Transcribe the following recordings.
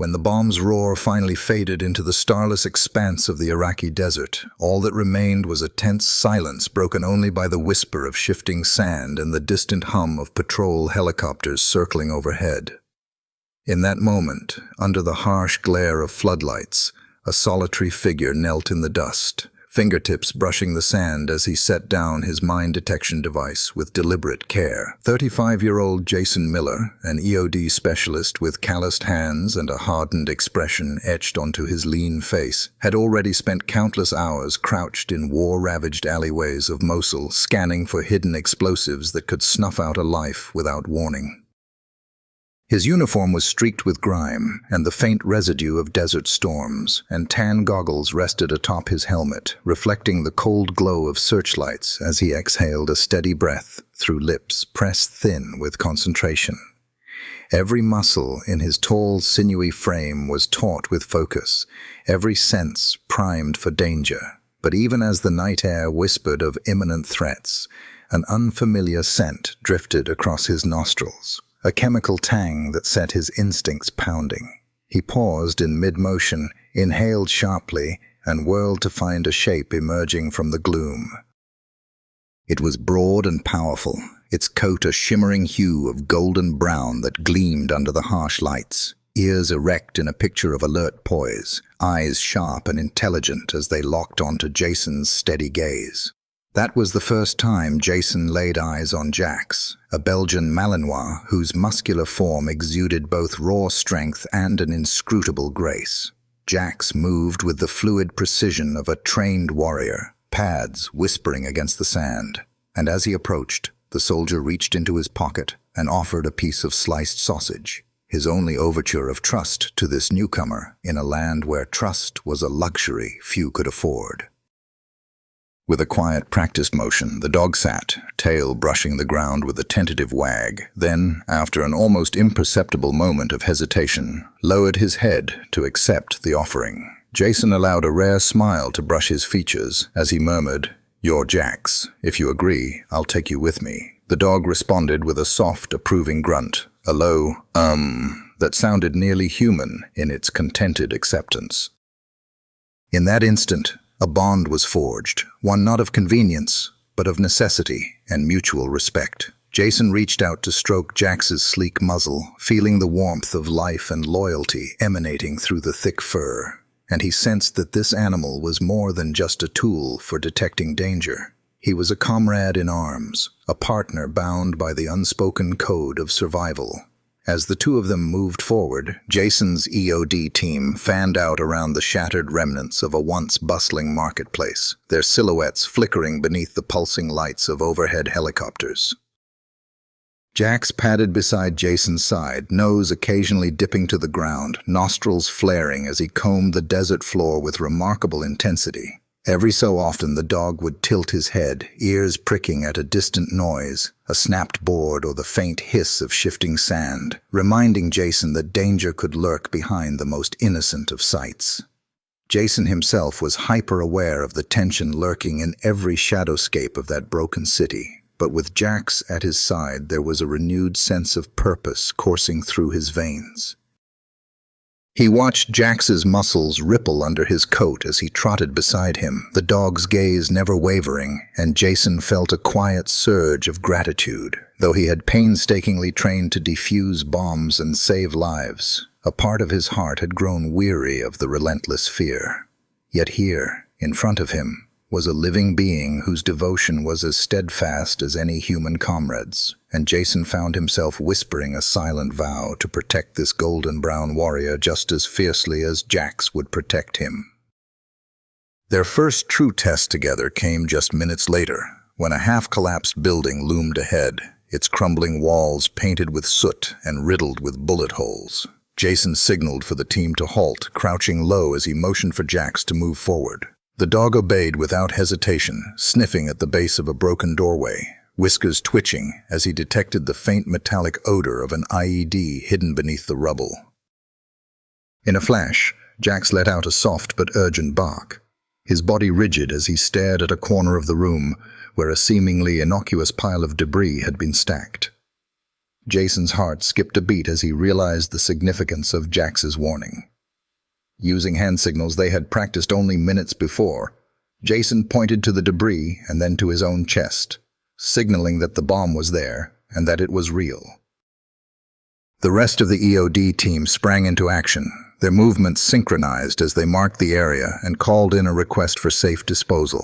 When the bomb's roar finally faded into the starless expanse of the Iraqi desert, all that remained was a tense silence broken only by the whisper of shifting sand and the distant hum of patrol helicopters circling overhead. In that moment, under the harsh glare of floodlights, a solitary figure knelt in the dust, fingertips brushing the sand as he set down his mine detection device with deliberate care. 35-year-old Jason Miller, an EOD specialist with calloused hands and a hardened expression etched onto his lean face, had already spent countless hours crouched in war-ravaged alleyways of Mosul, scanning for hidden explosives that could snuff out a life without warning. His uniform was streaked with grime and the faint residue of desert storms, and tan goggles rested atop his helmet, reflecting the cold glow of searchlights as he exhaled a steady breath through lips pressed thin with concentration. Every muscle in his tall, sinewy frame was taut with focus, every sense primed for danger. But even as the night air whispered of imminent threats, an unfamiliar scent drifted across his nostrils. A chemical tang that set his instincts pounding. He paused in mid-motion, inhaled sharply, and whirled to find a shape emerging from the gloom. It was broad and powerful, its coat a shimmering hue of golden brown that gleamed under the harsh lights, ears erect in a picture of alert poise, eyes sharp and intelligent as they locked onto Jason's steady gaze. That was the first time Jason laid eyes on Jax, a Belgian Malinois whose muscular form exuded both raw strength and an inscrutable grace. Jax moved with the fluid precision of a trained warrior, pads whispering against the sand, and as he approached, the soldier reached into his pocket and offered a piece of sliced sausage, his only overture of trust to this newcomer in a land where trust was a luxury few could afford. With a quiet practice motion, the dog sat, tail brushing the ground with a tentative wag, then, after an almost imperceptible moment of hesitation, lowered his head to accept the offering. Jason allowed a rare smile to brush his features as he murmured, "You're Jax. If you agree, I'll take you with me." The dog responded with a soft, approving grunt, a low, that sounded nearly human in its contented acceptance. In that instant, a bond was forged, one not of convenience, but of necessity and mutual respect. Jason reached out to stroke Jax's sleek muzzle, feeling the warmth of life and loyalty emanating through the thick fur, and he sensed that this animal was more than just a tool for detecting danger. He was a comrade in arms, a partner bound by the unspoken code of survival. As the two of them moved forward, Jason's EOD team fanned out around the shattered remnants of a once bustling marketplace, their silhouettes flickering beneath the pulsing lights of overhead helicopters. Jax padded beside Jason's side, nose occasionally dipping to the ground, nostrils flaring as he combed the desert floor with remarkable intensity. Every so often the dog would tilt his head, ears pricking at a distant noise, a snapped board or the faint hiss of shifting sand, reminding Jason that danger could lurk behind the most innocent of sights. Jason himself was hyper-aware of the tension lurking in every shadowscape of that broken city, but with Jax at his side there was a renewed sense of purpose coursing through his veins. He watched Jax's muscles ripple under his coat as he trotted beside him, the dog's gaze never wavering, and Jason felt a quiet surge of gratitude. Though he had painstakingly trained to defuse bombs and save lives, a part of his heart had grown weary of the relentless fear. Yet here, in front of him, was a living being whose devotion was as steadfast as any human comrade's, and Jason found himself whispering a silent vow to protect this golden-brown warrior just as fiercely as Jax would protect him. Their first true test together came just minutes later, when a half-collapsed building loomed ahead, its crumbling walls painted with soot and riddled with bullet holes. Jason signaled for the team to halt, crouching low as he motioned for Jax to move forward. The dog obeyed without hesitation, sniffing at the base of a broken doorway, whiskers twitching as he detected the faint metallic odor of an IED hidden beneath the rubble. In a flash, Jax let out a soft but urgent bark, his body rigid as he stared at a corner of the room where a seemingly innocuous pile of debris had been stacked. Jason's heart skipped a beat as he realized the significance of Jax's warning. Using hand signals they had practiced only minutes before, Jason pointed to the debris and then to his own chest, signaling that the bomb was there and that it was real. The rest of the EOD team sprang into action, their movements synchronized as they marked the area and called in a request for safe disposal.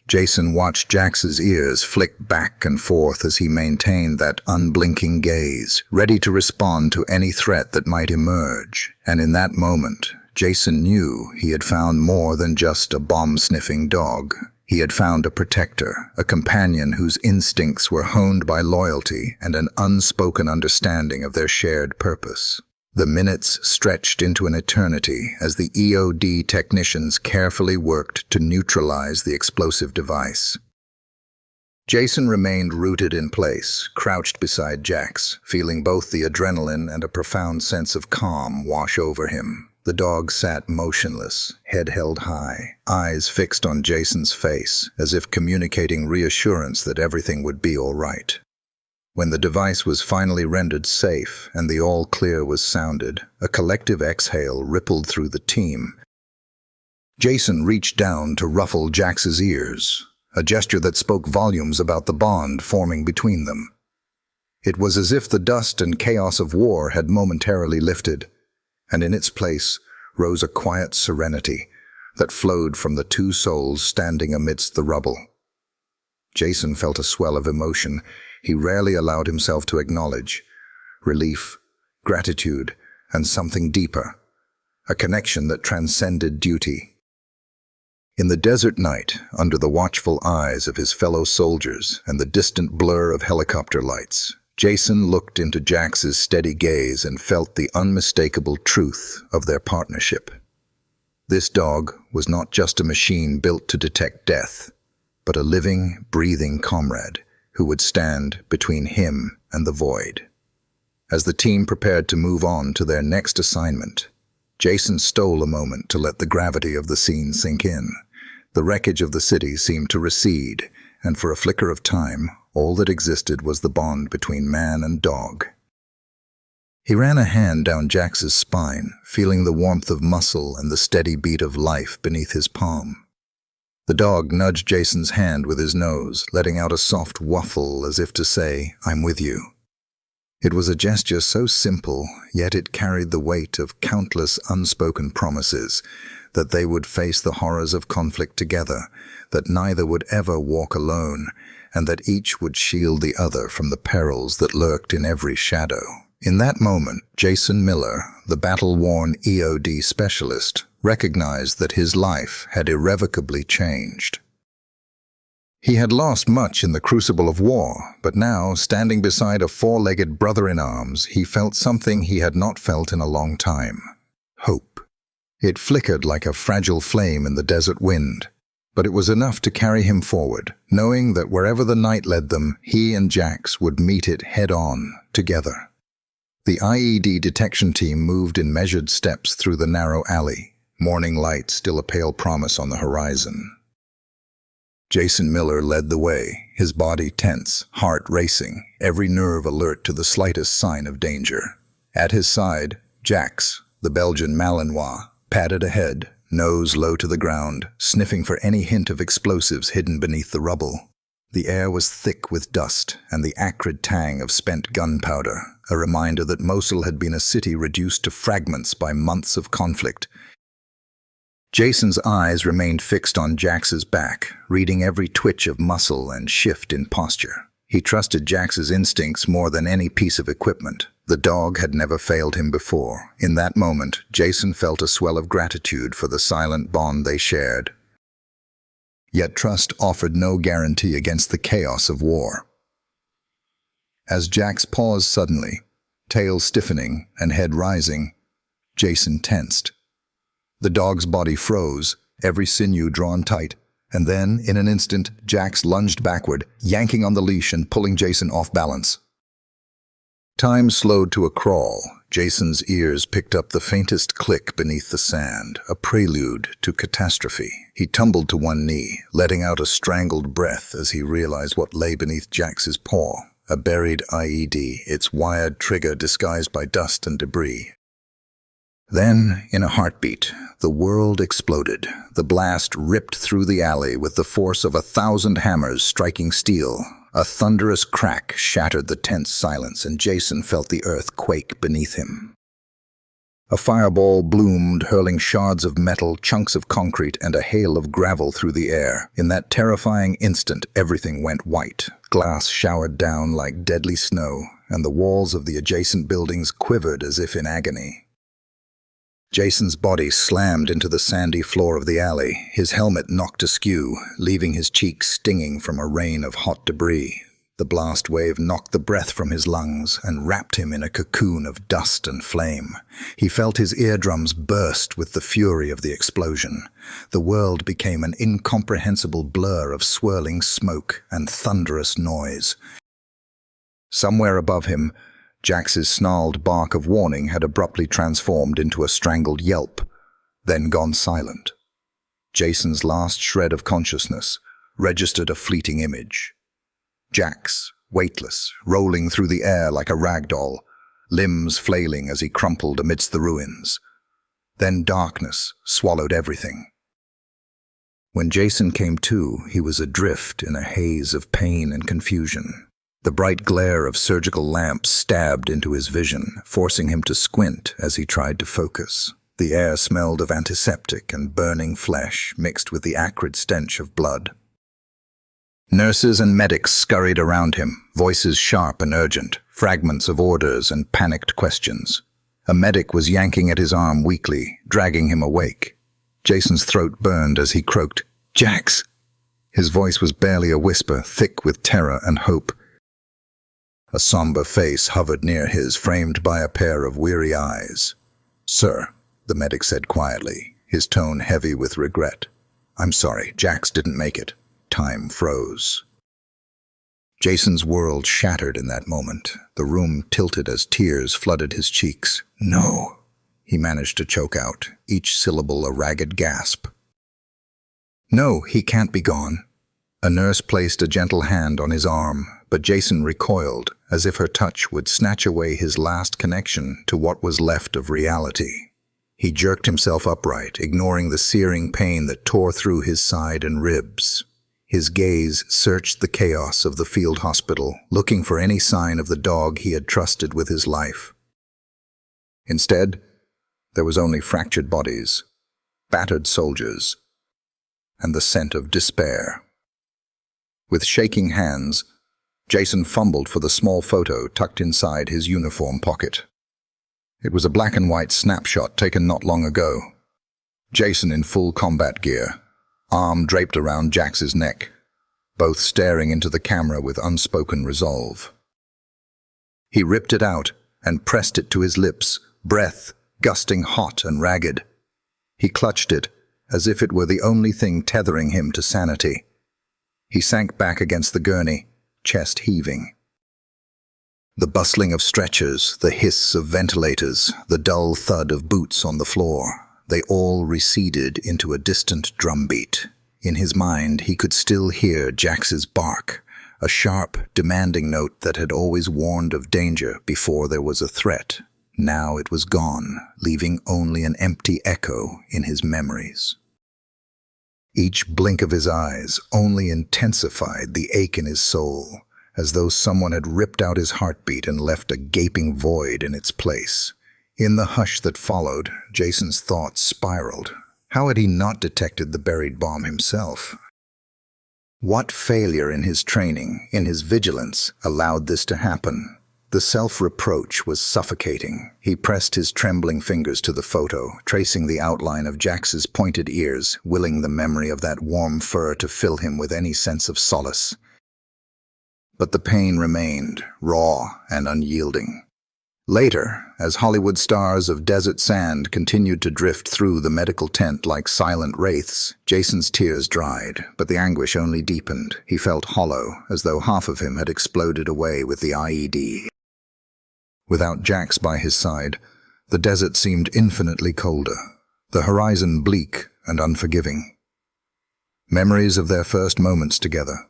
Jason watched Jax's ears flick back and forth as he maintained that unblinking gaze, ready to respond to any threat that might emerge. And in that moment, Jason knew he had found more than just a bomb-sniffing dog. He had found a protector, a companion whose instincts were honed by loyalty and an unspoken understanding of their shared purpose. The minutes stretched into an eternity as the EOD technicians carefully worked to neutralize the explosive device. Jason remained rooted in place, crouched beside Jax, feeling both the adrenaline and a profound sense of calm wash over him. The dog sat motionless, head held high, eyes fixed on Jason's face, as if communicating reassurance that everything would be all right. When the device was finally rendered safe and the all clear was sounded, a collective exhale rippled through the team. Jason reached down to ruffle Jax's ears, a gesture that spoke volumes about the bond forming between them. It was as if the dust and chaos of war had momentarily lifted, and in its place rose a quiet serenity that flowed from the two souls standing amidst the rubble. Jason felt a swell of emotion he rarely allowed himself to acknowledge: relief, gratitude, and something deeper, a connection that transcended duty. In the desert night, under the watchful eyes of his fellow soldiers and the distant blur of helicopter lights, Jason looked into Jax's steady gaze and felt the unmistakable truth of their partnership. This dog was not just a machine built to detect death, but a living, breathing comrade who would stand between him and the void. As the team prepared to move on to their next assignment, Jason stole a moment to let the gravity of the scene sink in. The wreckage of the city seemed to recede, and for a flicker of time, all that existed was the bond between man and dog. He ran a hand down Jax's spine, feeling the warmth of muscle and the steady beat of life beneath his palm. The dog nudged Jason's hand with his nose, letting out a soft whuffle as if to say, "I'm with you." It was a gesture so simple, yet it carried the weight of countless unspoken promises that they would face the horrors of conflict together, that neither would ever walk alone, and that each would shield the other from the perils that lurked in every shadow. In that moment, Jason Miller, the battle-worn EOD specialist, recognized that his life had irrevocably changed. He had lost much in the crucible of war, but now, standing beside a four-legged brother-in-arms, he felt something he had not felt in a long time: hope. It flickered like a fragile flame in the desert wind, but it was enough to carry him forward, knowing that wherever the night led them, he and Jax would meet it head-on, together. The IED detection team moved in measured steps through the narrow alley, morning light still a pale promise on the horizon. Jason Miller led the way, his body tense, heart racing, every nerve alert to the slightest sign of danger. At his side, Jax, the Belgian Malinois, padded ahead, nose low to the ground, sniffing for any hint of explosives hidden beneath the rubble. The air was thick with dust and the acrid tang of spent gunpowder, a reminder that Mosul had been a city reduced to fragments by months of conflict. Jason's eyes remained fixed on Jax's back, reading every twitch of muscle and shift in posture. He trusted Jax's instincts more than any piece of equipment. The dog had never failed him before. In that moment, Jason felt a swell of gratitude for the silent bond they shared. Yet trust offered no guarantee against the chaos of war. As Jax paused suddenly, tail stiffening and head rising, Jason tensed. The dog's body froze, every sinew drawn tight, and then, in an instant, Jax lunged backward, yanking on the leash and pulling Jason off balance. Time slowed to a crawl. Jason's ears picked up the faintest click beneath the sand, a prelude to catastrophe. He tumbled to one knee, letting out a strangled breath as he realized what lay beneath Jax's paw. A buried IED, its wired trigger disguised by dust and debris. Then, in a heartbeat, the world exploded. The blast ripped through the alley with the force of 1,000 hammers striking steel. A thunderous crack shattered the tense silence, and Jason felt the earth quake beneath him. A fireball bloomed, hurling shards of metal, chunks of concrete, and a hail of gravel through the air. In that terrifying instant, everything went white. Glass showered down like deadly snow, and the walls of the adjacent buildings quivered as if in agony. Jason's body slammed into the sandy floor of the alley, his helmet knocked askew, leaving his cheeks stinging from a rain of hot debris. The blast wave knocked the breath from his lungs and wrapped him in a cocoon of dust and flame. He felt his eardrums burst with the fury of the explosion. The world became an incomprehensible blur of swirling smoke and thunderous noise. Somewhere above him, Jax's snarled bark of warning had abruptly transformed into a strangled yelp, then gone silent. Jason's last shred of consciousness registered a fleeting image. Jax, weightless, rolling through the air like a rag doll, limbs flailing as he crumpled amidst the ruins. Then darkness swallowed everything. When Jason came to, he was adrift in a haze of pain and confusion. The bright glare of surgical lamps stabbed into his vision, forcing him to squint as he tried to focus. The air smelled of antiseptic and burning flesh, mixed with the acrid stench of blood. Nurses and medics scurried around him, voices sharp and urgent, fragments of orders and panicked questions. A medic was yanking at his arm weakly, dragging him awake. Jason's throat burned as he croaked, "Jax!" His voice was barely a whisper, thick with terror and hope. A somber face hovered near his, framed by a pair of weary eyes. "Sir," the medic said quietly, his tone heavy with regret. "I'm sorry, Jax didn't make it." Time froze. Jason's world shattered in that moment. The room tilted as tears flooded his cheeks. "No," he managed to choke out, each syllable a ragged gasp. "No, he can't be gone." A nurse placed a gentle hand on his arm, but Jason recoiled, as if her touch would snatch away his last connection to what was left of reality. He jerked himself upright, ignoring the searing pain that tore through his side and ribs. His gaze searched the chaos of the field hospital, looking for any sign of the dog he had trusted with his life. Instead, there was only fractured bodies, battered soldiers, and the scent of despair. With shaking hands, Jason fumbled for the small photo tucked inside his uniform pocket. It was a black and white snapshot taken not long ago. Jason in full combat gear, arm draped around Jax's neck, both staring into the camera with unspoken resolve. He ripped it out and pressed it to his lips, breath gusting hot and ragged. He clutched it as if it were the only thing tethering him to sanity. He sank back against the gurney, chest heaving. The bustling of stretchers, the hiss of ventilators, the dull thud of boots on the floor, they all receded into a distant drumbeat. In his mind, he could still hear Jax's bark, a sharp, demanding note that had always warned of danger before there was a threat. Now it was gone, leaving only an empty echo in his memories. Each blink of his eyes only intensified the ache in his soul, as though someone had ripped out his heartbeat and left a gaping void in its place. In the hush that followed, Jason's thoughts spiraled. How had he not detected the buried bomb himself? What failure in his training, in his vigilance, allowed this to happen? The self-reproach was suffocating. He pressed his trembling fingers to the photo, tracing the outline of Jax's pointed ears, willing the memory of that warm fur to fill him with any sense of solace. But the pain remained, raw and unyielding. Later, as Hollywood stars of desert sand continued to drift through the medical tent like silent wraiths, Jason's tears dried, but the anguish only deepened. He felt hollow, as though half of him had exploded away with the IED. Without Jax by his side, the desert seemed infinitely colder, the horizon bleak and unforgiving. Memories of their first moments together,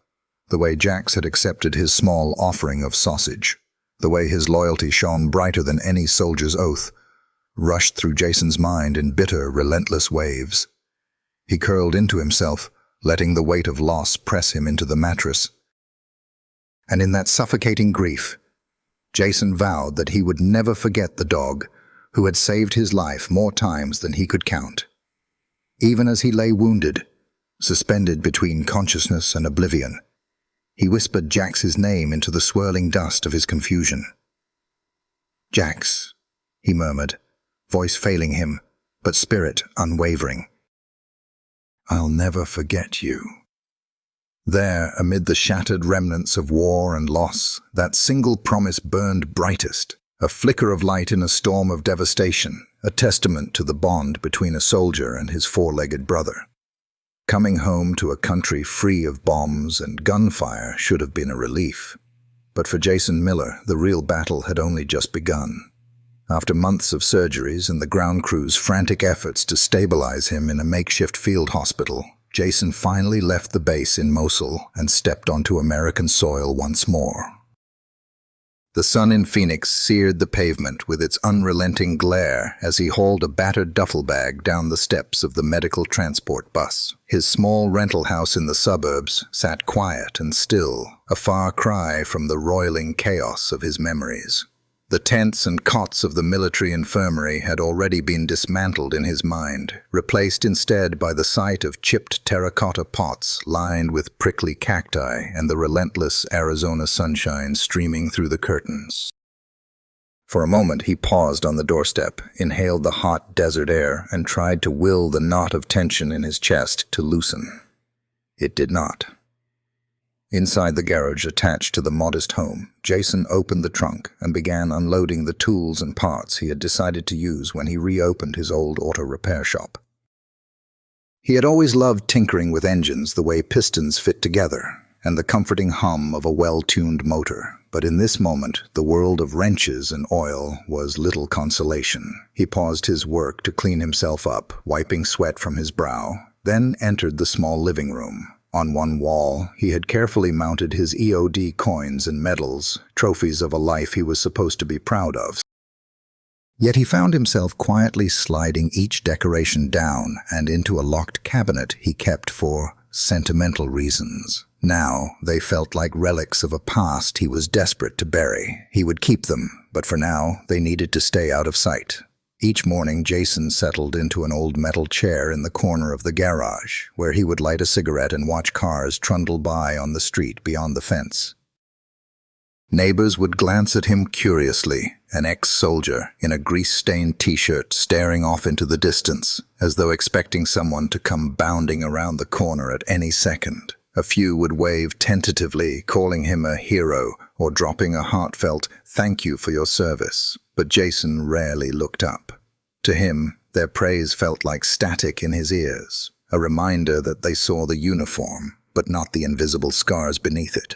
The way Jax had accepted his small offering of sausage, the way his loyalty shone brighter than any soldier's oath, rushed through Jason's mind in bitter, relentless waves. He curled into himself, letting the weight of loss press him into the mattress. And in that suffocating grief, Jason vowed that he would never forget the dog who had saved his life more times than he could count. Even as he lay wounded, suspended between consciousness and oblivion, he whispered Jax's name into the swirling dust of his confusion. "Jax," he murmured, voice failing him, but spirit unwavering. "I'll never forget you." There, amid the shattered remnants of war and loss, that single promise burned brightest, a flicker of light in a storm of devastation, a testament to the bond between a soldier and his four-legged brother. Coming home to a country free of bombs and gunfire should have been a relief. But for Jason Miller, the real battle had only just begun. After months of surgeries and the ground crew's frantic efforts to stabilize him in a makeshift field hospital, Jason finally left the base in Mosul and stepped onto American soil once more. The sun in Phoenix seared the pavement with its unrelenting glare as he hauled a battered duffel bag down the steps of the medical transport bus. His small rental house in the suburbs sat quiet and still, a far cry from the roiling chaos of his memories. The tents and cots of the military infirmary had already been dismantled in his mind, replaced instead by the sight of chipped terracotta pots lined with prickly cacti and the relentless Arizona sunshine streaming through the curtains. For a moment he paused on the doorstep, inhaled the hot desert air, and tried to will the knot of tension in his chest to loosen. It did not. Inside the garage attached to the modest home, Jason opened the trunk and began unloading the tools and parts he had decided to use when he reopened his old auto repair shop. He had always loved tinkering with engines, the way pistons fit together, and the comforting hum of a well-tuned motor. But in this moment, the world of wrenches and oil was little consolation. He paused his work to clean himself up, wiping sweat from his brow, then entered the small living room. On one wall, he had carefully mounted his EOD coins and medals, trophies of a life he was supposed to be proud of. Yet he found himself quietly sliding each decoration down and into a locked cabinet he kept for sentimental reasons. Now, they felt like relics of a past he was desperate to bury. He would keep them, but for now, they needed to stay out of sight. Each morning, Jason settled into an old metal chair in the corner of the garage, where he would light a cigarette and watch cars trundle by on the street beyond the fence. Neighbors would glance at him curiously, an ex-soldier in a grease-stained t-shirt staring off into the distance, as though expecting someone to come bounding around the corner at any second. A few would wave tentatively, calling him a hero or dropping a heartfelt "thank you for your service." But Jason rarely looked up. To him, their praise felt like static in his ears, a reminder that they saw the uniform, but not the invisible scars beneath it.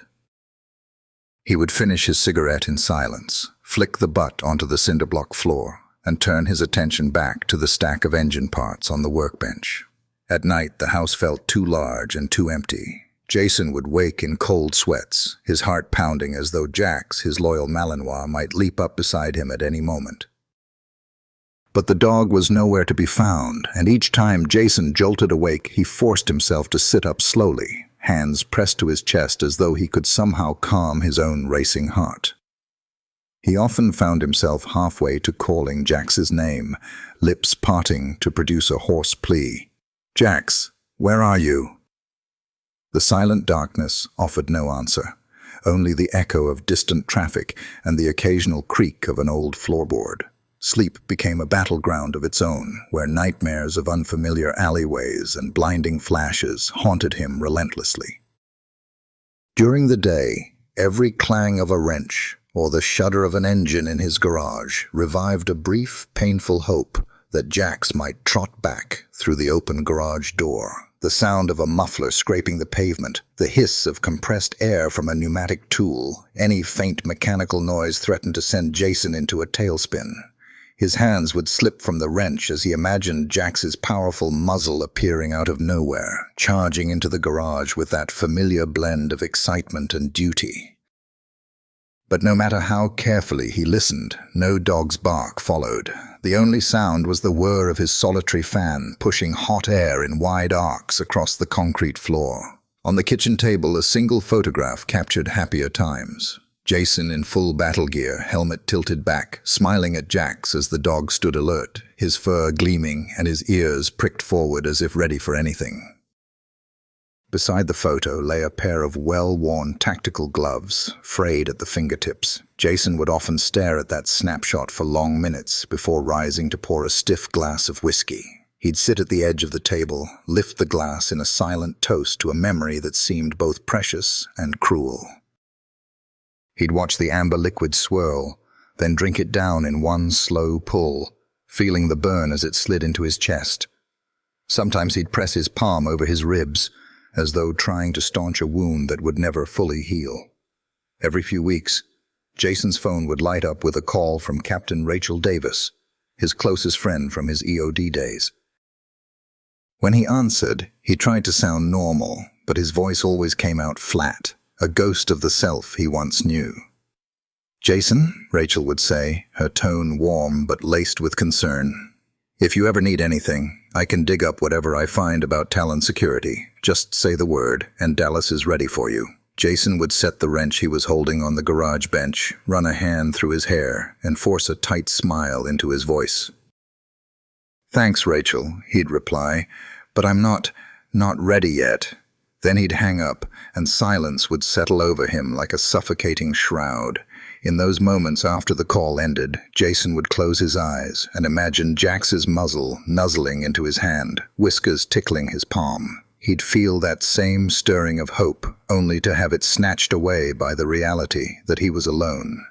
He would finish his cigarette in silence, flick the butt onto the cinder-block floor, and turn his attention back to the stack of engine parts on the workbench. At night, the house felt too large and too empty. Jason would wake in cold sweats, his heart pounding as though Jax, his loyal Malinois, might leap up beside him at any moment. But the dog was nowhere to be found, and each time Jason jolted awake, he forced himself to sit up slowly, hands pressed to his chest as though he could somehow calm his own racing heart. He often found himself halfway to calling Jax's name, lips parting to produce a hoarse plea. "Jax, where are you?" The silent darkness offered no answer, only the echo of distant traffic and the occasional creak of an old floorboard. Sleep became a battleground of its own, where nightmares of unfamiliar alleyways and blinding flashes haunted him relentlessly. During the day, every clang of a wrench or the shudder of an engine in his garage revived a brief, painful hope that Jax might trot back through the open garage door. The sound of a muffler scraping the pavement, the hiss of compressed air from a pneumatic tool, any faint mechanical noise threatened to send Jason into a tailspin. His hands would slip from the wrench as he imagined Jax's powerful muzzle appearing out of nowhere, charging into the garage with that familiar blend of excitement and duty. But no matter how carefully he listened, no dog's bark followed. The only sound was the whir of his solitary fan pushing hot air in wide arcs across the concrete floor. On the kitchen table, a single photograph captured happier times. Jason in full battle gear, helmet tilted back, smiling at Jax as the dog stood alert, his fur gleaming and his ears pricked forward as if ready for anything. Beside the photo lay a pair of well-worn tactical gloves, frayed at the fingertips. Jason would often stare at that snapshot for long minutes before rising to pour a stiff glass of whiskey. He'd sit at the edge of the table, lift the glass in a silent toast to a memory that seemed both precious and cruel. He'd watch the amber liquid swirl, then drink it down in one slow pull, feeling the burn as it slid into his chest. Sometimes he'd press his palm over his ribs, as though trying to staunch a wound that would never fully heal. Every few weeks, Jason's phone would light up with a call from Captain Rachel Davis, his closest friend from his EOD days. When he answered, he tried to sound normal, but his voice always came out flat, a ghost of the self he once knew. "Jason," Rachel would say, her tone warm but laced with concern. "If you ever need anything, I can dig up whatever I find about Talon Security. Just say the word, and Dallas is ready for you." Jason would set the wrench he was holding on the garage bench, run a hand through his hair, and force a tight smile into his voice. "Thanks, Rachel," he'd reply, "but I'm not ready yet." Then he'd hang up, and silence would settle over him like a suffocating shroud. In those moments after the call ended, Jason would close his eyes and imagine Jax's muzzle nuzzling into his hand, whiskers tickling his palm. He'd feel that same stirring of hope, only to have it snatched away by the reality that he was alone.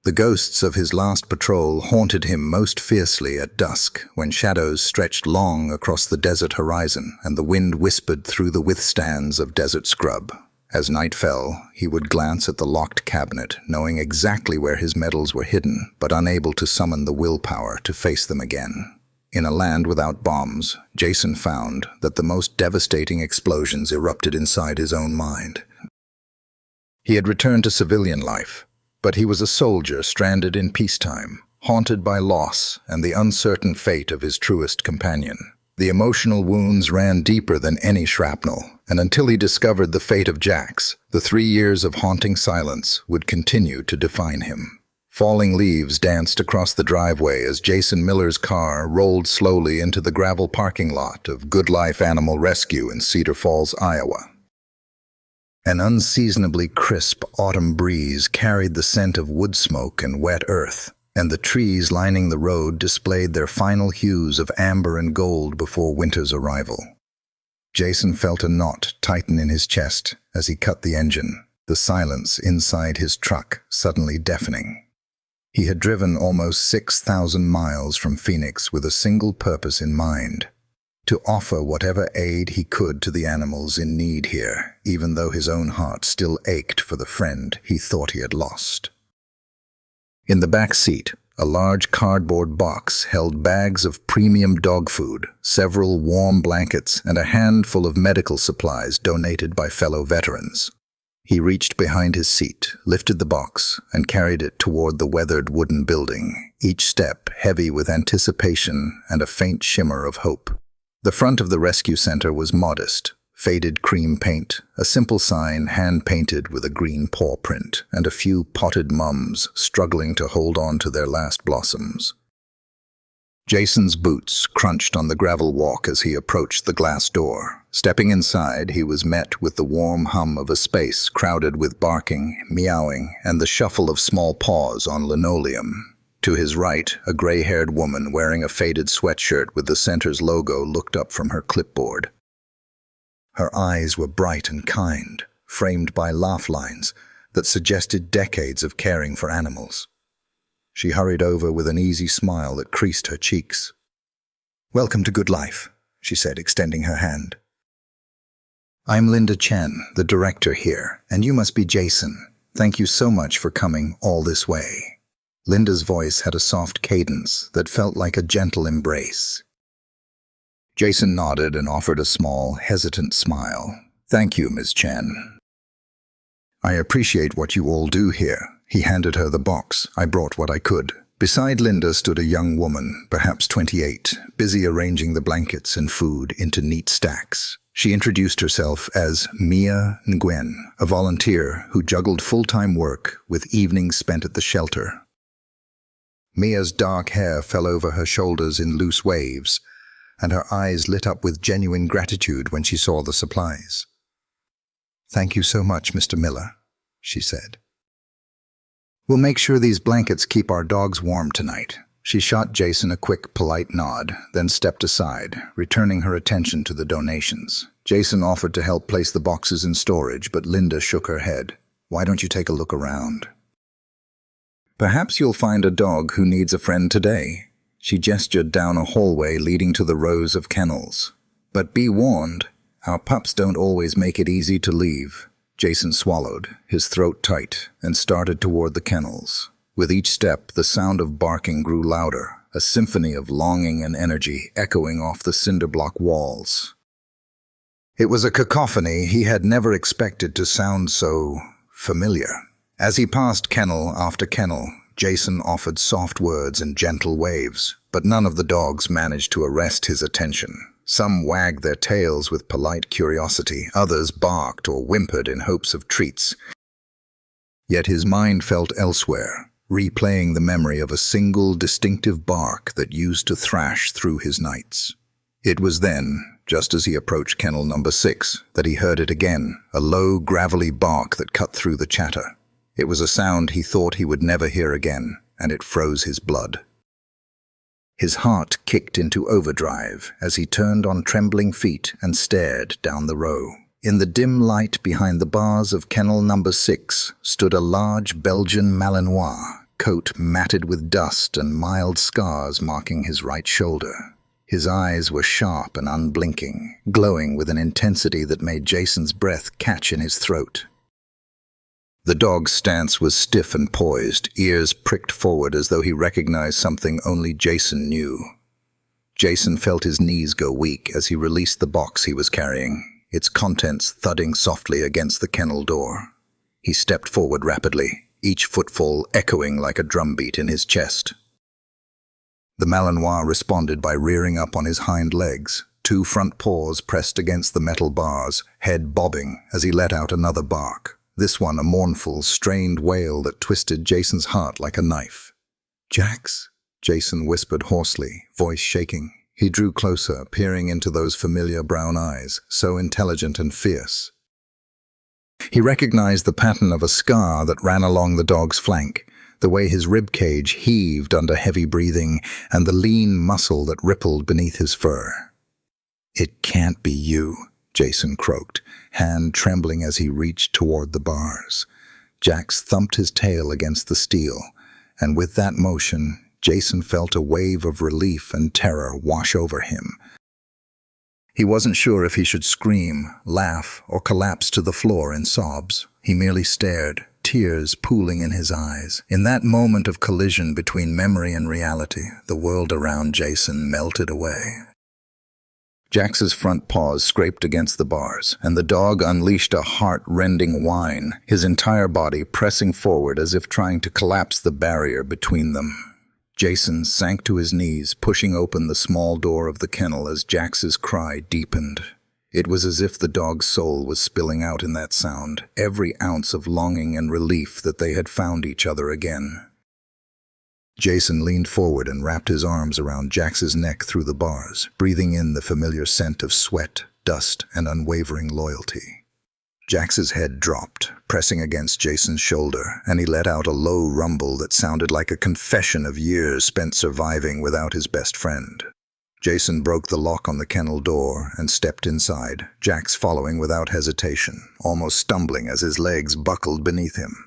The ghosts of his last patrol haunted him most fiercely at dusk, when shadows stretched long across the desert horizon and the wind whispered through the withstands of desert scrub. As night fell, he would glance at the locked cabinet, knowing exactly where his medals were hidden, but unable to summon the willpower to face them again. In a land without bombs, Jason found that the most devastating explosions erupted inside his own mind. He had returned to civilian life, but he was a soldier stranded in peacetime, haunted by loss and the uncertain fate of his truest companion. The emotional wounds ran deeper than any shrapnel, and until he discovered the fate of Jax, the 3 years of haunting silence would continue to define him. Falling leaves danced across the driveway as Jason Miller's car rolled slowly into the gravel parking lot of Good Life Animal Rescue in Cedar Falls, Iowa. An unseasonably crisp autumn breeze carried the scent of wood smoke and wet earth, and the trees lining the road displayed their final hues of amber and gold before winter's arrival. Jason felt a knot tighten in his chest as he cut the engine, the silence inside his truck suddenly deafening. He had driven almost 6,000 miles from Phoenix with a single purpose in mind: to offer whatever aid he could to the animals in need here, even though his own heart still ached for the friend he thought he had lost. In the back seat, a large cardboard box held bags of premium dog food, several warm blankets, and a handful of medical supplies donated by fellow veterans. He reached behind his seat, lifted the box, and carried it toward the weathered wooden building, each step heavy with anticipation and a faint shimmer of hope. The front of the rescue center was modest: faded cream paint, a simple sign hand-painted with a green paw print, and a few potted mums struggling to hold on to their last blossoms. Jason's boots crunched on the gravel walk as he approached the glass door. Stepping inside, he was met with the warm hum of a space crowded with barking, meowing, and the shuffle of small paws on linoleum. To his right, a gray-haired woman wearing a faded sweatshirt with the center's logo looked up from her clipboard. Her eyes were bright and kind, framed by laugh lines that suggested decades of caring for animals. She hurried over with an easy smile that creased her cheeks. "Welcome to Good Life," she said, extending her hand. "I'm Linda Chen, the director here, and you must be Jason. Thank you so much for coming all this way." Linda's voice had a soft cadence that felt like a gentle embrace. Jason nodded and offered a small, hesitant smile. "Thank you, Ms. Chen. I appreciate what you all do here." He handed her the box. "I brought what I could." Beside Linda stood a young woman, perhaps 28, busy arranging the blankets and food into neat stacks. She introduced herself as Mia Nguyen, a volunteer who juggled full-time work with evenings spent at the shelter. Mia's dark hair fell over her shoulders in loose waves, and her eyes lit up with genuine gratitude when she saw the supplies. "Thank you so much, Mr. Miller," she said. "We'll make sure these blankets keep our dogs warm tonight." She shot Jason a quick, polite nod, then stepped aside, returning her attention to the donations. Jason offered to help place the boxes in storage, but Linda shook her head. "Why don't you take a look around? Perhaps you'll find a dog who needs a friend today." She gestured down a hallway leading to the rows of kennels. "But be warned, our pups don't always make it easy to leave." Jason swallowed, his throat tight, and started toward the kennels. With each step, the sound of barking grew louder, a symphony of longing and energy echoing off the cinder-block walls. It was a cacophony he had never expected to sound so familiar. As he passed kennel after kennel, Jason offered soft words and gentle waves, but none of the dogs managed to arrest his attention. Some wagged their tails with polite curiosity, others barked or whimpered in hopes of treats. Yet his mind felt elsewhere, replaying the memory of a single distinctive bark that used to thrash through his nights. It was then, just as he approached kennel number 6, that he heard it again, a low, gravelly bark that cut through the chatter. It was a sound he thought he would never hear again, and it froze his blood. His heart kicked into overdrive as he turned on trembling feet and stared down the row. In the dim light behind the bars of kennel number 6 stood a large Belgian Malinois, coat matted with dust and mild scars marking his right shoulder. His eyes were sharp and unblinking, glowing with an intensity that made Jason's breath catch in his throat. The dog's stance was stiff and poised, ears pricked forward as though he recognized something only Jason knew. Jason felt his knees go weak as he released the box he was carrying, its contents thudding softly against the kennel door. He stepped forward rapidly, each footfall echoing like a drumbeat in his chest. The Malinois responded by rearing up on his hind legs, 2 front paws pressed against the metal bars, head bobbing as he let out another bark. This one a mournful, strained wail that twisted Jason's heart like a knife. "Jax?" Jason whispered hoarsely, voice shaking. He drew closer, peering into those familiar brown eyes, so intelligent and fierce. He recognized the pattern of a scar that ran along the dog's flank, the way his rib cage heaved under heavy breathing, and the lean muscle that rippled beneath his fur. "It can't be you," Jason croaked, hand trembling as he reached toward the bars. Jax thumped his tail against the steel, and with that motion, Jason felt a wave of relief and terror wash over him. He wasn't sure if he should scream, laugh, or collapse to the floor in sobs. He merely stared, tears pooling in his eyes. In that moment of collision between memory and reality, the world around Jason melted away. Jax's front paws scraped against the bars, and the dog unleashed a heart-rending whine, his entire body pressing forward as if trying to collapse the barrier between them. Jason sank to his knees, pushing open the small door of the kennel as Jax's cry deepened. It was as if the dog's soul was spilling out in that sound, every ounce of longing and relief that they had found each other again. Jason leaned forward and wrapped his arms around Jax's neck through the bars, breathing in the familiar scent of sweat, dust, and unwavering loyalty. Jax's head dropped, pressing against Jason's shoulder, and he let out a low rumble that sounded like a confession of years spent surviving without his best friend. Jason broke the lock on the kennel door and stepped inside, Jax following without hesitation, almost stumbling as his legs buckled beneath him.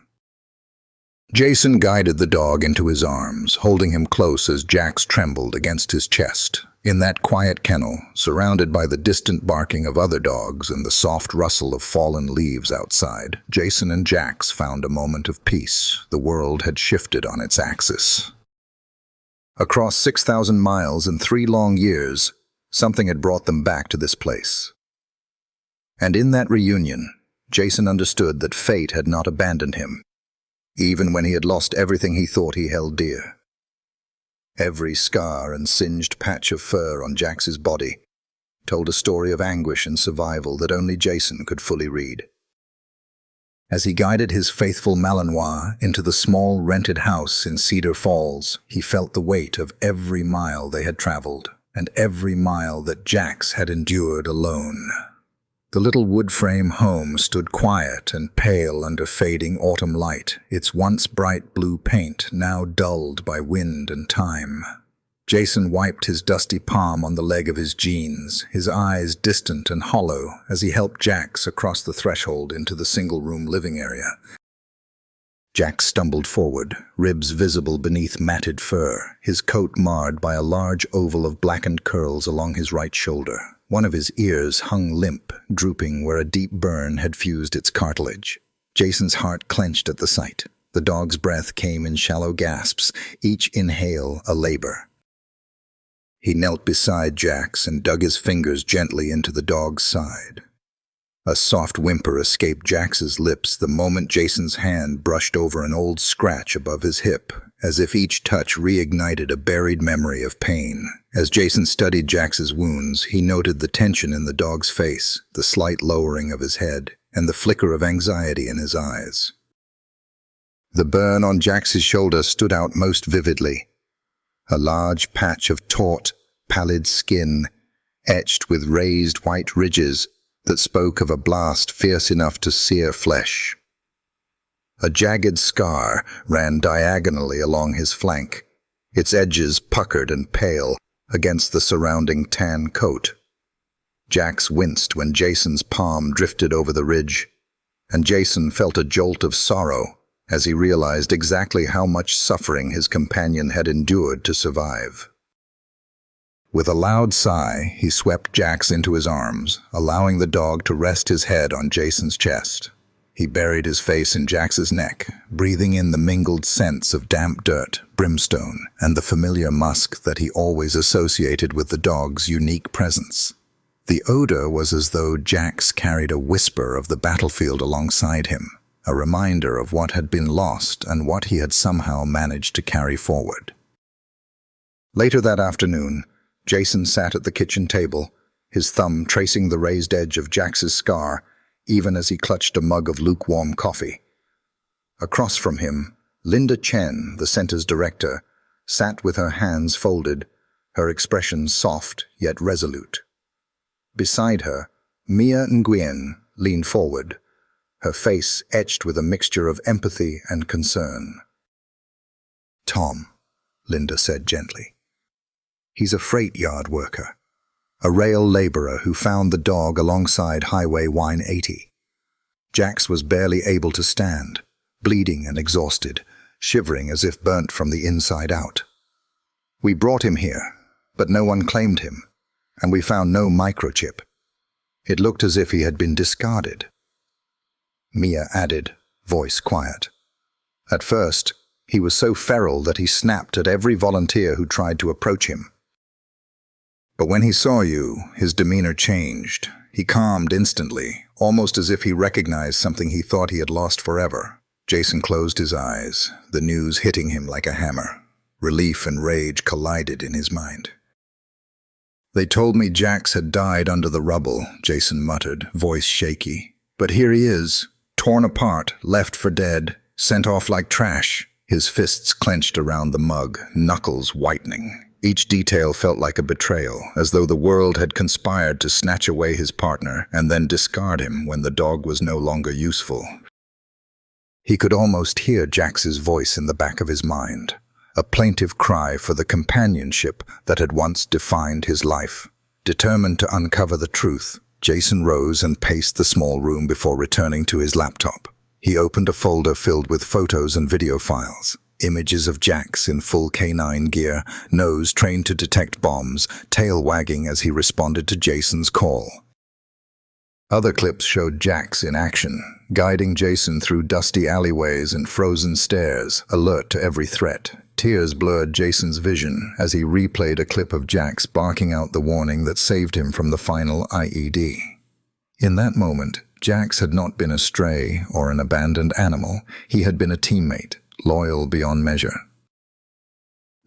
Jason guided the dog into his arms, holding him close as Jax trembled against his chest. In that quiet kennel, surrounded by the distant barking of other dogs and the soft rustle of fallen leaves outside, Jason and Jax found a moment of peace. The world had shifted on its axis. Across 6,000 miles and 3 long years, something had brought them back to this place. And in that reunion, Jason understood that fate had not abandoned him, even when he had lost everything he thought he held dear. Every scar and singed patch of fur on Jax's body told a story of anguish and survival that only Jason could fully read. As he guided his faithful Malinois into the small rented house in Cedar Falls, he felt the weight of every mile they had traveled, and every mile that Jax had endured alone. The little wood-frame home stood quiet and pale under fading autumn light, its once bright blue paint now dulled by wind and time. Jason wiped his dusty palm on the leg of his jeans, his eyes distant and hollow as he helped Jax across the threshold into the single-room living area. Jax stumbled forward, ribs visible beneath matted fur, his coat marred by a large oval of blackened curls along his right shoulder. One of his ears hung limp, drooping where a deep burn had fused its cartilage. Jason's heart clenched at the sight. The dog's breath came in shallow gasps, each inhale a labor. He knelt beside Jax and dug his fingers gently into the dog's side. A soft whimper escaped Jax's lips the moment Jason's hand brushed over an old scratch above his hip, as if each touch reignited a buried memory of pain. As Jason studied Jax's wounds, he noted the tension in the dog's face, the slight lowering of his head, and the flicker of anxiety in his eyes. The burn on Jax's shoulder stood out most vividly. A large patch of taut, pallid skin, etched with raised white ridges that spoke of a blast fierce enough to sear flesh. A jagged scar ran diagonally along his flank, its edges puckered and pale against the surrounding tan coat. Jax winced when Jason's palm drifted over the ridge, and Jason felt a jolt of sorrow as he realized exactly how much suffering his companion had endured to survive. With a loud sigh, he swept Jax into his arms, allowing the dog to rest his head on Jason's chest. He buried his face in Jax's neck, breathing in the mingled scents of damp dirt, brimstone, and the familiar musk that he always associated with the dog's unique presence. The odor was as though Jax carried a whisper of the battlefield alongside him, a reminder of what had been lost and what he had somehow managed to carry forward. Later that afternoon, Jason sat at the kitchen table, his thumb tracing the raised edge of Jax's scar, even as he clutched a mug of lukewarm coffee. Across from him, Linda Chen, the center's director, sat with her hands folded, her expression soft yet resolute. Beside her, Mia Nguyen leaned forward, her face etched with a mixture of empathy and concern. "Tom," Linda said gently. "He's a freight yard worker, a rail laborer who found the dog alongside Highway 180. Jax was barely able to stand, bleeding and exhausted, shivering as if burnt from the inside out. We brought him here, but no one claimed him, and we found no microchip. It looked as if he had been discarded." Mia added, voice quiet. "At first, he was so feral that he snapped at every volunteer who tried to approach him. But when he saw you, his demeanor changed. He calmed instantly, almost as if he recognized something he thought he had lost forever." Jason closed his eyes, the news hitting him like a hammer. Relief and rage collided in his mind. "They told me Jax had died under the rubble," Jason muttered, voice shaky. "But here he is, torn apart, left for dead, sent off like trash." His fists clenched around the mug, knuckles whitening. Each detail felt like a betrayal, as though the world had conspired to snatch away his partner and then discard him when the dog was no longer useful. He could almost hear Jax's voice in the back of his mind, a plaintive cry for the companionship that had once defined his life. Determined to uncover the truth, Jason rose and paced the small room before returning to his laptop. He opened a folder filled with photos and video files. Images of Jax in full canine gear, nose trained to detect bombs, tail wagging as he responded to Jason's call. Other clips showed Jax in action, guiding Jason through dusty alleyways and frozen stairs, alert to every threat. Tears blurred Jason's vision as he replayed a clip of Jax barking out the warning that saved him from the final IED. In that moment, Jax had not been a stray or an abandoned animal. He had been a teammate, loyal beyond measure.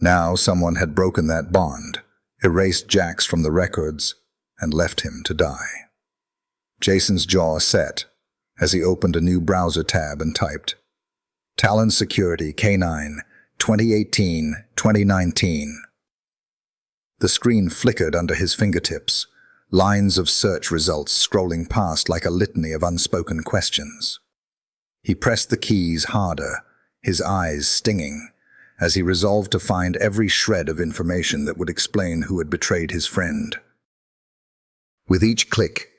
Now someone had broken that bond, erased Jax from the records, and left him to die. Jason's jaw set as he opened a new browser tab and typed, Talon Security K9 2018-2019. The screen flickered under his fingertips, lines of search results scrolling past like a litany of unspoken questions. He pressed the keys harder, his eyes stinging, as he resolved to find every shred of information that would explain who had betrayed his friend. With each click,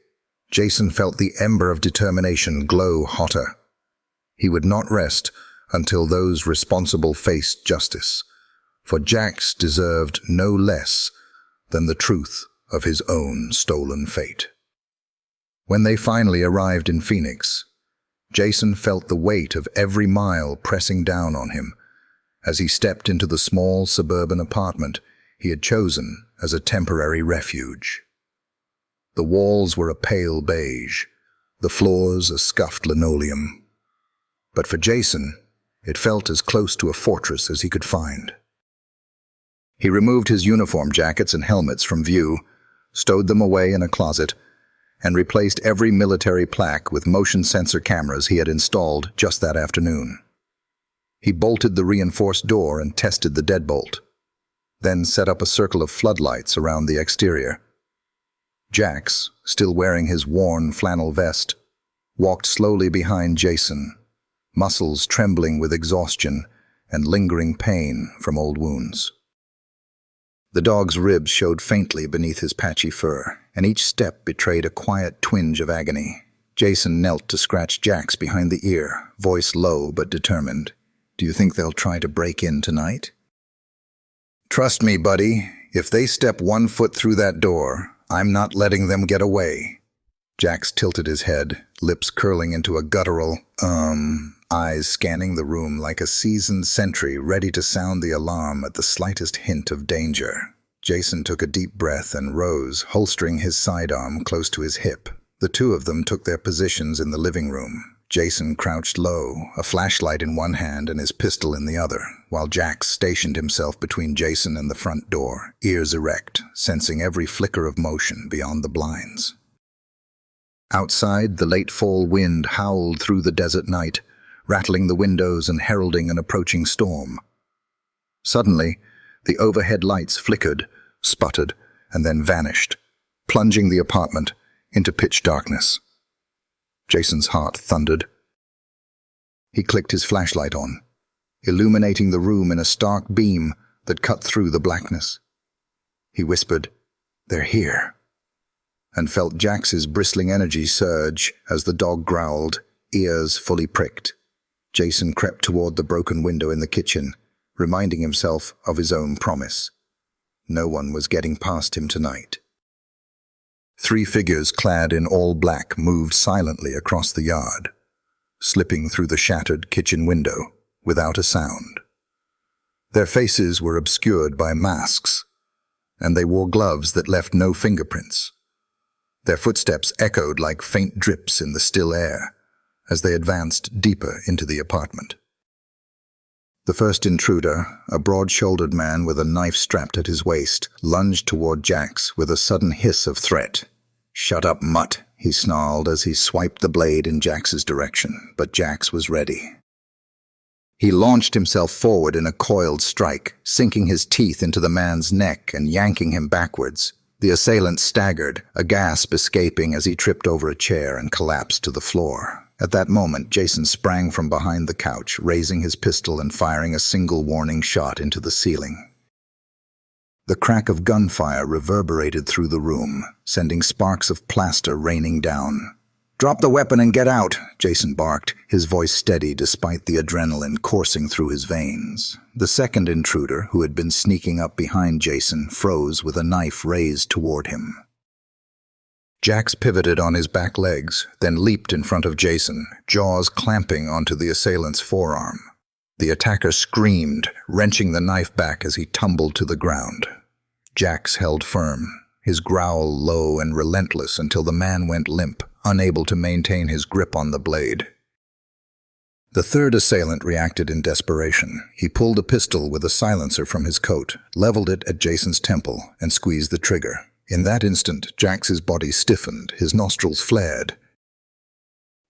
Jason felt the ember of determination glow hotter. He would not rest until those responsible faced justice, for Jax deserved no less than the truth of his own stolen fate. When they finally arrived in Phoenix, Jason felt the weight of every mile pressing down on him as he stepped into the small suburban apartment he had chosen as a temporary refuge. The walls were a pale beige, the floors a scuffed linoleum. But for Jason, it felt as close to a fortress as he could find. He removed his uniform jackets and helmets from view, stowed them away in a closet, and replaced every military plaque with motion sensor cameras he had installed just that afternoon. He bolted the reinforced door and tested the deadbolt, then set up a circle of floodlights around the exterior. Jax, still wearing his worn flannel vest, walked slowly behind Jason, muscles trembling with exhaustion and lingering pain from old wounds. The dog's ribs showed faintly beneath his patchy fur, and each step betrayed a quiet twinge of agony. Jason knelt to scratch Jax behind the ear, voice low but determined. "Do you think they'll try to break in tonight?" "Trust me, buddy, if they step 1 foot through that door, I'm not letting them get away." Jax tilted his head, lips curling into a guttural, eyes scanning the room like a seasoned sentry ready to sound the alarm at the slightest hint of danger. Jason took a deep breath and rose, holstering his sidearm close to his hip. The two of them took their positions in the living room. Jason crouched low, a flashlight in one hand and his pistol in the other, while Jax stationed himself between Jason and the front door, ears erect, sensing every flicker of motion beyond the blinds. Outside, the late fall wind howled through the desert night, rattling the windows and heralding an approaching storm. Suddenly, the overhead lights flickered, sputtered, and then vanished, plunging the apartment into pitch darkness. Jason's heart thundered. He clicked his flashlight on, illuminating the room in a stark beam that cut through the blackness. He whispered, "They're here," and felt Jax's bristling energy surge as the dog growled, ears fully pricked. Jason crept toward the broken window in the kitchen, reminding himself of his own promise. No one was getting past him tonight. 3 figures clad in all black moved silently across the yard, slipping through the shattered kitchen window without a sound. Their faces were obscured by masks, and they wore gloves that left no fingerprints. Their footsteps echoed like faint drips in the still air as they advanced deeper into the apartment. The first intruder, a broad-shouldered man with a knife strapped at his waist, lunged toward Jax with a sudden hiss of threat. "Shut up, mutt," he snarled as he swiped the blade in Jax's direction, but Jax was ready. He launched himself forward in a coiled strike, sinking his teeth into the man's neck and yanking him backwards. The assailant staggered, a gasp escaping as he tripped over a chair and collapsed to the floor. At that moment, Jason sprang from behind the couch, raising his pistol and firing a single warning shot into the ceiling. The crack of gunfire reverberated through the room, sending sparks of plaster raining down. "Drop the weapon and get out," Jason barked, his voice steady despite the adrenaline coursing through his veins. The second intruder, who had been sneaking up behind Jason, froze with a knife raised toward him. Jax pivoted on his back legs, then leaped in front of Jason, jaws clamping onto the assailant's forearm. The attacker screamed, wrenching the knife back as he tumbled to the ground. Jax held firm, his growl low and relentless until the man went limp, unable to maintain his grip on the blade. The third assailant reacted in desperation. He pulled a pistol with a silencer from his coat, leveled it at Jason's temple, and squeezed the trigger. In that instant, Jax's body stiffened, his nostrils flared.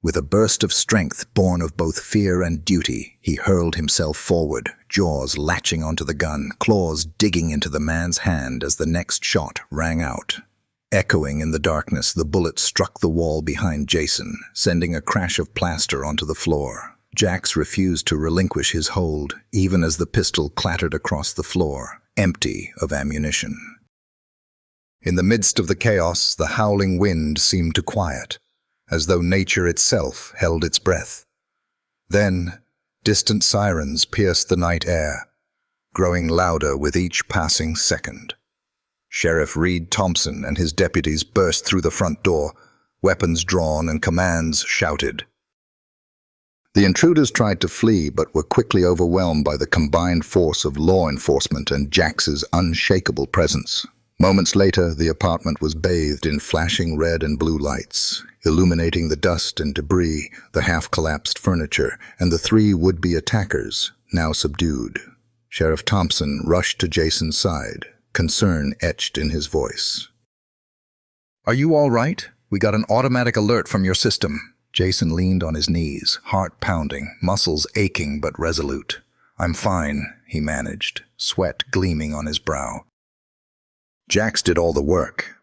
With a burst of strength born of both fear and duty, he hurled himself forward, jaws latching onto the gun, claws digging into the man's hand as the next shot rang out. Echoing in the darkness, the bullet struck the wall behind Jason, sending a crash of plaster onto the floor. Jax refused to relinquish his hold, even as the pistol clattered across the floor, empty of ammunition. In the midst of the chaos, the howling wind seemed to quiet, as though nature itself held its breath. Then, distant sirens pierced the night air, growing louder with each passing second. Sheriff Reed Thompson and his deputies burst through the front door, weapons drawn and commands shouted. The intruders tried to flee but were quickly overwhelmed by the combined force of law enforcement and Jax's unshakable presence. Moments later, the apartment was bathed in flashing red and blue lights, illuminating the dust and debris, the half-collapsed furniture, and the three would-be attackers, now subdued. Sheriff Thompson rushed to Jason's side, concern etched in his voice. "Are you all right? We got an automatic alert from your system." Jason leaned on his knees, heart pounding, muscles aching but resolute. "I'm fine," he managed, sweat gleaming on his brow. Jax did all the work.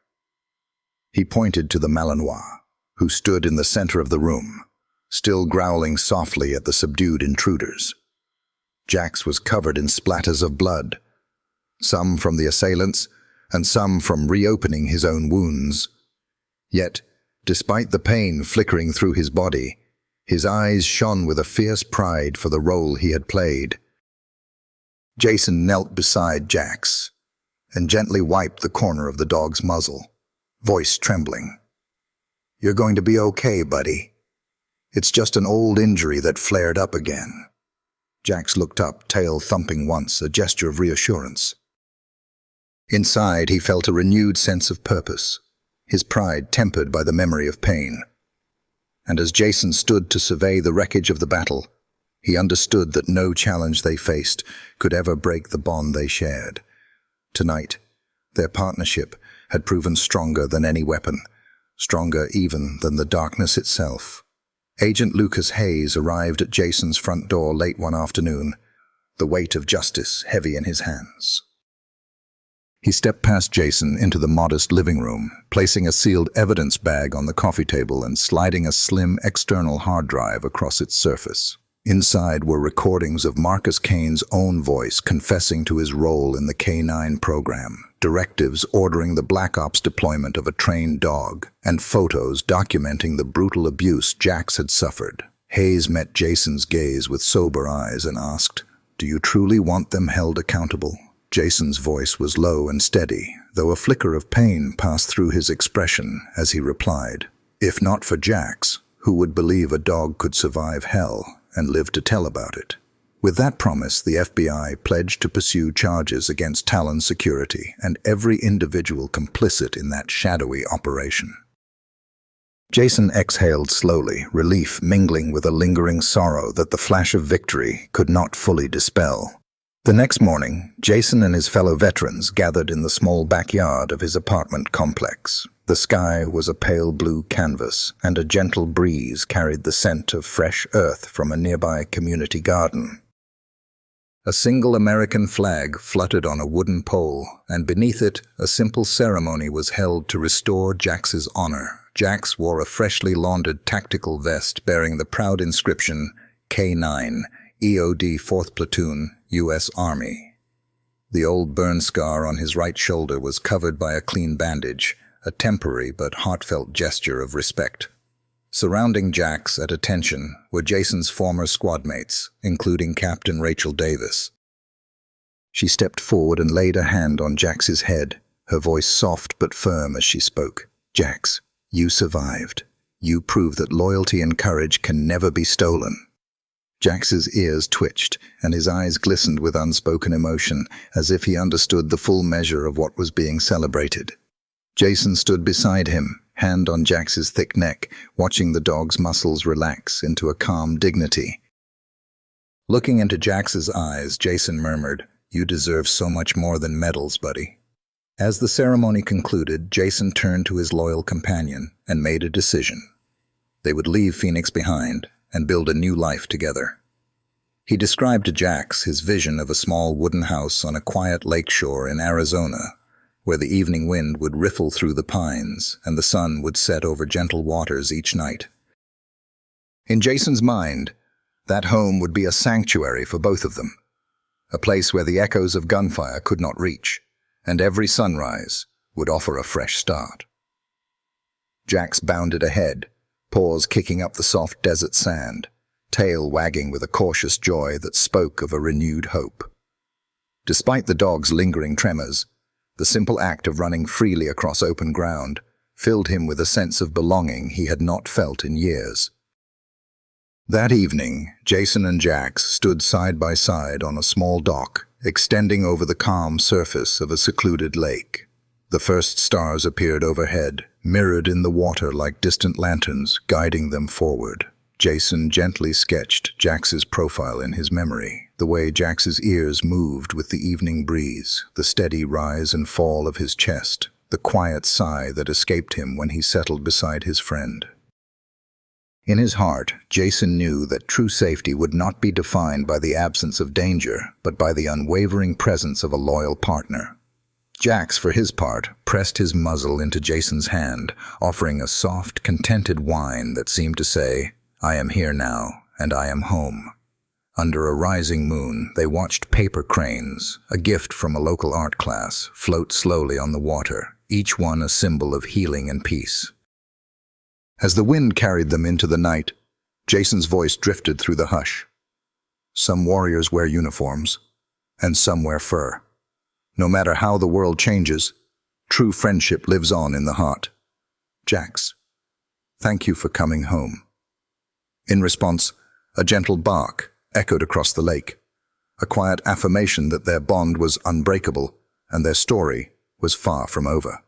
He pointed to the Malinois, who stood in the center of the room, still growling softly at the subdued intruders. Jax was covered in splatters of blood, some from the assailants, and some from reopening his own wounds. Yet, despite the pain flickering through his body, his eyes shone with a fierce pride for the role he had played. Jason knelt beside Jax and gently wiped the corner of the dog's muzzle, voice trembling. "You're going to be okay, buddy. It's just an old injury that flared up again." Jax looked up, tail thumping once, a gesture of reassurance. Inside, he felt a renewed sense of purpose, his pride tempered by the memory of pain. And as Jason stood to survey the wreckage of the battle, he understood that no challenge they faced could ever break the bond they shared. Tonight, their partnership had proven stronger than any weapon, stronger even than the darkness itself. Agent Lucas Hayes arrived at Jason's front door late one afternoon, the weight of justice heavy in his hands. He stepped past Jason into the modest living room, placing a sealed evidence bag on the coffee table and sliding a slim external hard drive across its surface. Inside were recordings of Marcus Kane's own voice confessing to his role in the K9 program, directives ordering the Black Ops deployment of a trained dog, and photos documenting the brutal abuse Jax had suffered. Hayes met Jason's gaze with sober eyes and asked, "Do you truly want them held accountable?" Jason's voice was low and steady, though a flicker of pain passed through his expression as he replied, "If not for Jax, who would believe a dog could survive hell and live to tell about it?" With that promise, the FBI pledged to pursue charges against Talon Security and every individual complicit in that shadowy operation. Jason exhaled slowly, relief mingling with a lingering sorrow that the flash of victory could not fully dispel. The next morning, Jason and his fellow veterans gathered in the small backyard of his apartment complex. The sky was a pale blue canvas, and a gentle breeze carried the scent of fresh earth from a nearby community garden. A single American flag fluttered on a wooden pole, and beneath it, a simple ceremony was held to restore Jax's honor. Jax wore a freshly laundered tactical vest bearing the proud inscription, K9, EOD 4th Platoon, U.S. Army. The old burn scar on his right shoulder was covered by a clean bandage, a temporary but heartfelt gesture of respect. Surrounding Jax at attention were Jason's former squadmates, including Captain Rachel Davis. She stepped forward and laid a hand on Jax's head, her voice soft but firm as she spoke. "Jax, you survived. You prove that loyalty and courage can never be stolen." Jax's ears twitched, and his eyes glistened with unspoken emotion, as if he understood the full measure of what was being celebrated. Jason stood beside him, hand on Jax's thick neck, watching the dog's muscles relax into a calm dignity. Looking into Jax's eyes, Jason murmured, "You deserve so much more than medals, buddy." As the ceremony concluded, Jason turned to his loyal companion and made a decision. They would leave Phoenix behind and build a new life together. He described to Jax his vision of a small wooden house on a quiet lakeshore in Arizona, where the evening wind would riffle through the pines and the sun would set over gentle waters each night. In Jason's mind, that home would be a sanctuary for both of them, a place where the echoes of gunfire could not reach, and every sunrise would offer a fresh start. Jax bounded ahead, paws kicking up the soft desert sand, tail wagging with a cautious joy that spoke of a renewed hope. Despite the dog's lingering tremors, the simple act of running freely across open ground filled him with a sense of belonging he had not felt in years. That evening, Jason and Jax stood side by side on a small dock, extending over the calm surface of a secluded lake. The first stars appeared overhead, mirrored in the water like distant lanterns, guiding them forward. Jason gently sketched Jax's profile in his memory, the way Jax's ears moved with the evening breeze, the steady rise and fall of his chest, the quiet sigh that escaped him when he settled beside his friend. In his heart, Jason knew that true safety would not be defined by the absence of danger, but by the unwavering presence of a loyal partner. Jax, for his part, pressed his muzzle into Jason's hand, offering a soft, contented whine that seemed to say, "I am here now, and I am home." Under a rising moon, they watched paper cranes, a gift from a local art class, float slowly on the water, each one a symbol of healing and peace. As the wind carried them into the night, Jason's voice drifted through the hush. "Some warriors wear uniforms, and some wear fur. No matter how the world changes, true friendship lives on in the heart. Jax, thank you for coming home." In response, a gentle bark echoed across the lake, a quiet affirmation that their bond was unbreakable and their story was far from over.